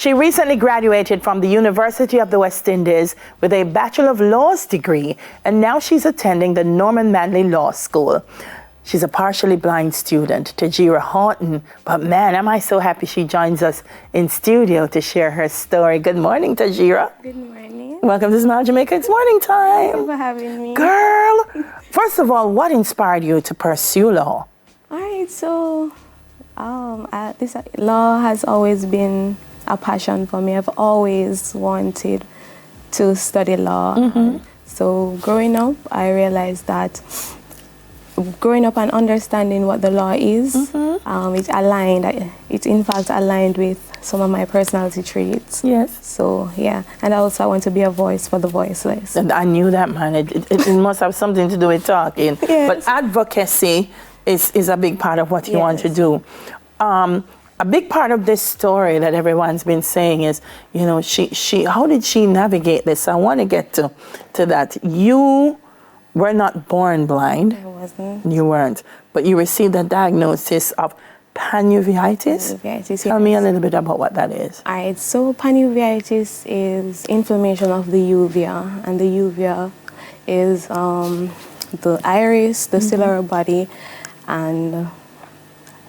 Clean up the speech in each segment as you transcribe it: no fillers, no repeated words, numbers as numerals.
She recently graduated from the University of the West Indies with a Bachelor of Laws degree, and now she's attending the Norman Manley Law School. She's a partially blind student, Tajira Horton, but man, am I so happy she joins us in studio to share her story. Good morning, Tajira. Good morning. Welcome to Smile Jamaica. It's morning time. Thank you for having me. Girl, first of all, what inspired you to pursue law? All right, so this law has always been a passion for me. I've always wanted to study law. Mm-hmm. So growing up, I realized that growing up and understanding what the law is, it in fact aligned with some of my personality traits. Yes. So yeah, and also I want to be a voice for the voiceless. And I knew that, man. It must have something to do with talking. Yes. But advocacy is a big part of what you want to do. A big part of this story that everyone's been saying is, you know, she how did she navigate this? I want to get to that. You were not born blind. I wasn't. You weren't. But you received a diagnosis of panuveitis. Panuveitis, Tell me a little bit about what that is. All right, so panuveitis is inflammation of the uvea, and the uvea is the iris, the ciliary body, and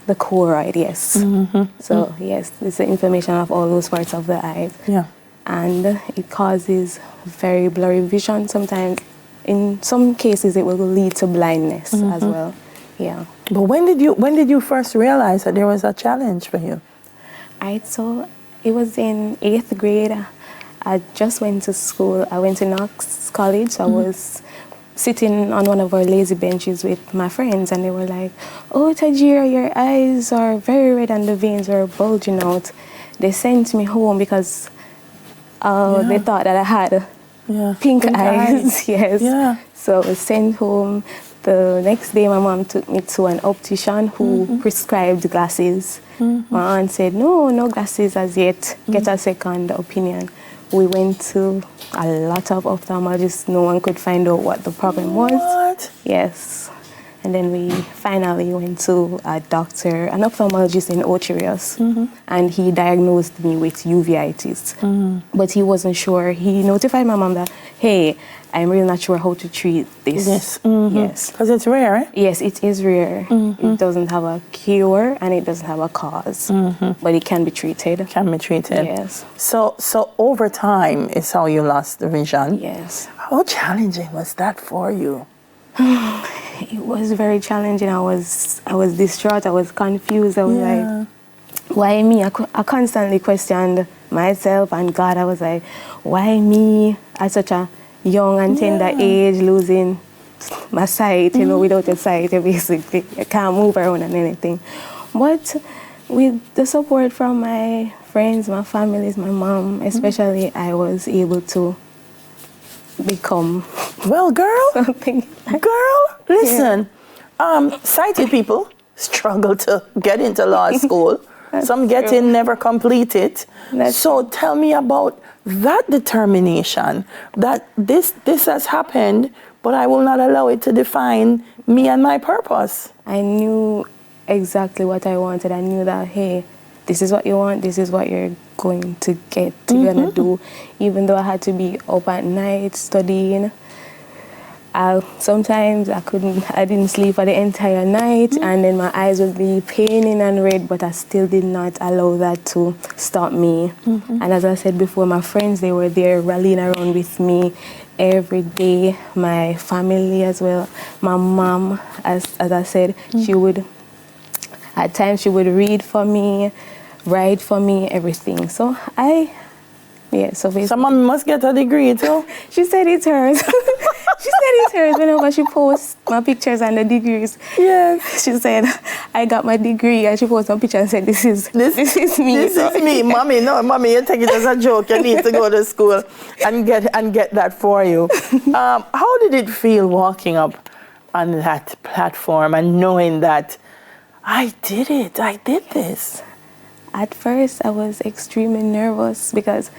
the choroid, yes. So yes, it's the inflammation of all those parts of the eyes. Yeah. And it causes very blurry vision. Sometimes, in some cases, it will lead to blindness as well. Yeah. But when did you first realize that there was a challenge for you? Alright, so it was in 8th grade. I just went to school. I went to Knox College. So I was sitting on one of our lazy benches with my friends, and they were like, "Oh, Tajira, your eyes are very red and the veins are bulging out." They sent me home because they thought that I had pink eyes. Yes. Yeah. So I was sent home. The next day, my mom took me to an optician who prescribed glasses. My aunt said, no glasses as yet. Get a second opinion. We went to a lot of ophthalmologists. No one could find out what the problem was. What? Yes. And then we finally went to a doctor, an ophthalmologist in Ocherius, and he diagnosed me with uveitis. But he wasn't sure. He notified my mom that, hey, I'm really not sure how to treat this. Yes. Yes. Because it's rare, eh? Yes, it is rare. It doesn't have a cure and it doesn't have a cause, but it can be treated. Can be treated. Yes. So over time is how you lost the vision. Yes. How challenging was that for you? It was very challenging. I was distraught. I was confused. I was like, why me? I constantly questioned myself and God. I was like, why me at such a young and tender age, losing my sight, you know, without a sight, basically. I can't move around and anything. But with the support from my friends, my families, my mom, especially, I was able to become something. Girl, listen. Sighted people struggle to get into law school. Some get in, never complete it. So tell me about that determination that this has happened, but I will not allow it to define me and my purpose. I knew exactly what I wanted. I knew that, hey, this is what you want, this is what you're going to get, you're gonna do. Even though I had to be up at night studying, sometimes I didn't sleep for the entire night, and then my eyes would be paining and red, but I still did not allow that to stop me. And as I said before, my friends, they were there rallying around with me every day. My family as well. My mom, as I said, at times she would read for me, write for me, everything. So so basically, Someone must get a degree too. She said it's hers. She said it's hers whenever she posts my pictures and the degrees. Yes. She said, I got my degree, and she posted some picture and said, this is me. This is me, mommy. No, mommy, you take it as a joke. You need to go to school and get that for you. How did it feel walking up on that platform and knowing that I did it, I did this? At first, I was extremely nervous because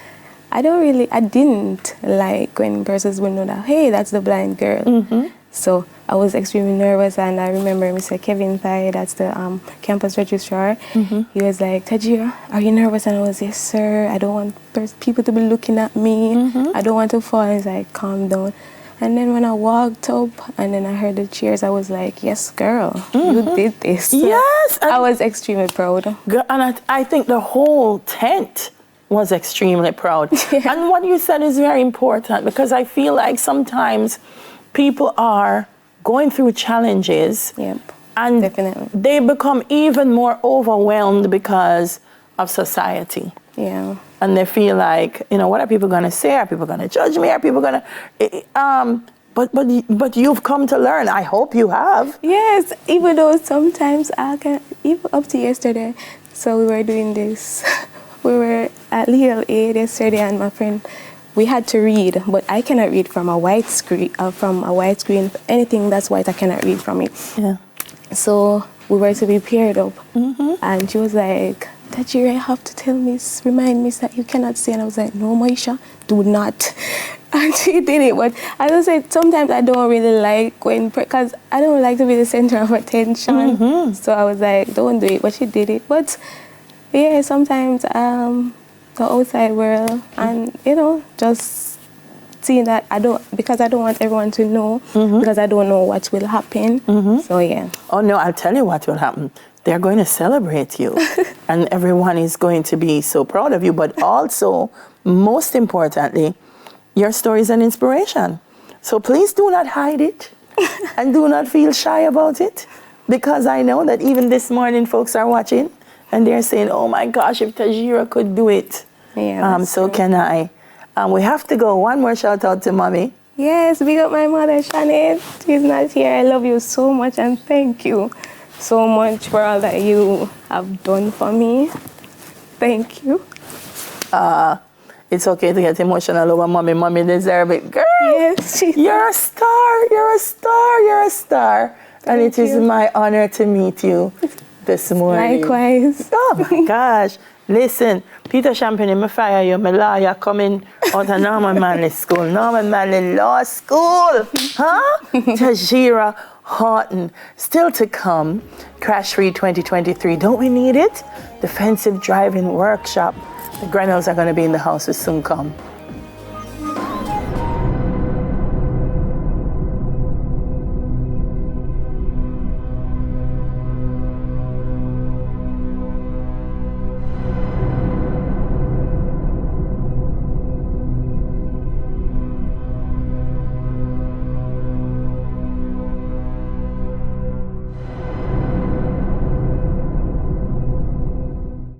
I didn't like when persons would know that, hey, that's the blind girl. So I was extremely nervous, and I remember Mr. Kevin Thai, that's the campus registrar. He was like, Tajira, are you nervous? And I was, yes, sir. I don't want people to be looking at me. I don't want to fall. He's like, calm down. And then when I walked up and then I heard the cheers, I was like, yes, girl, you did this. Yes. I was extremely proud. And I think the whole tent was extremely proud. And what you said is very important, because I feel like sometimes people are going through challenges. Yep. And definitely. they become even more overwhelmed because of society. Yeah. And they feel like, you know, what are people going to say? Are people going to judge me? Are people going to... But you've come to learn. I hope you have. Yes, even though sometimes even up to yesterday, so we were doing this. We were at Legal Aid yesterday, and my friend, we had to read, but I cannot read from a white screen. Anything that's white, I cannot read from it. Yeah. So we were to be paired up, and she was like, Tajira, you have to remind me that you cannot see. And I was like, no, Maisha, do not. And she did it. But as I said, sometimes I don't really like because I don't like to be the center of attention. So I was like, don't do it. But she did it. But yeah, sometimes the outside world and, you know, just seeing that because I don't want everyone to know, because I don't know what will happen. So yeah. Oh no, I'll tell you what will happen. They're going to celebrate you and everyone is going to be so proud of you. But also, most importantly, your story is an inspiration. So please do not hide it and do not feel shy about it, because I know that even this morning folks are watching and they're saying, oh my gosh, if Tajira could do it, so can I. We have to go. One more shout out to Mommy. Yes, big up my mother, Shanette. She's not here. I love you so much and thank you so much for all that you have done for me. Thank you. It's okay to get emotional over Mommy. Mommy deserve it. Girl, yes, you're a star. You're a star. You're a star. And it is my honor to meet you this morning. Likewise. Oh my gosh. Listen, Peter Champagne, me fire you, my lawyer coming out of Norman Manley School, Norman Manley Law School, huh? Tajira Horton, still to come, Crash Free 2023, don't we need it? Defensive driving workshop. The Grenells are going to be in the house, will soon come.